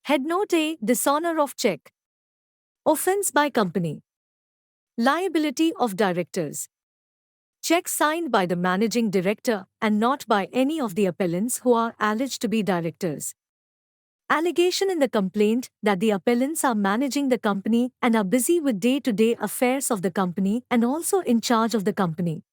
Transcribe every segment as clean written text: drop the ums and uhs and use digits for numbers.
Head Note A. Dishonour of cheque. Offence by company. Liability of directors. Check signed by the managing director and not by any of the appellants who are alleged to be directors. Allegation in the complaint that the appellants are managing the company and are busy with day-to-day affairs of the company and also in charge of the company.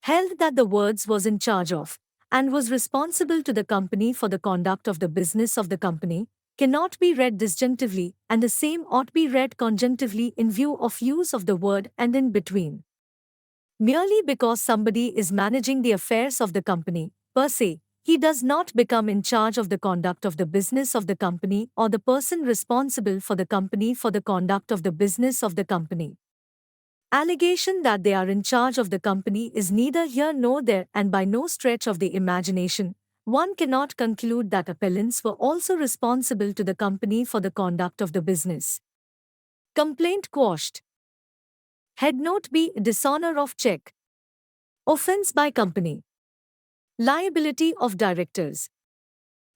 Held that the words was in charge of and was responsible to the company for the conduct of the business of the company cannot be read disjunctively, and the same ought be read conjunctively in view of use of the word and in between. Merely because somebody is managing the affairs of the company, per se, he does not become in charge of the conduct of the business of the company or the person responsible for the company for the conduct of the business of the company. Allegation that they are in charge of the company is neither here nor there, and by no stretch of the imagination, one cannot conclude that appellants were also responsible to the company for the conduct of the business. Complaint quashed. Head Note B. Dishonour of cheque. Offence by company. Liability of directors.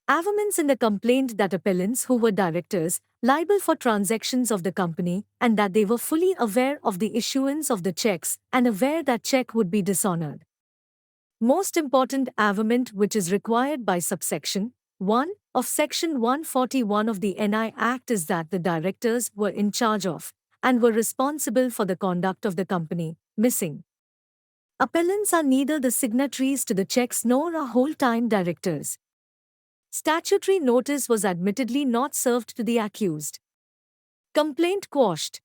Averments in the complaint that appellants who were directors liable for transactions of the company and that they were fully aware of the issuance of the cheques and aware that cheque would be dishonoured. Most important averment which is required by subsection 1 of section 141 of the NI Act is that the directors were in charge of and were responsible for the conduct of the company, missing. Appellants are neither the signatories to the cheques nor are whole-time directors. Statutory notice was admittedly not served to the accused. Complaint quashed.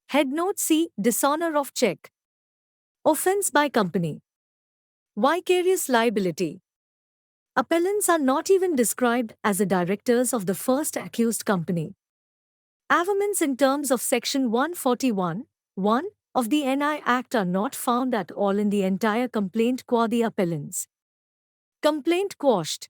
Head Note C. Dishonour of cheque. Offence by company. Vicarious liability. Appellants are not even described as the directors of the first accused company. Averments in terms of Section 141(1) of the NI Act are not found at all in the entire complaint qua the appellants. Complaint quashed.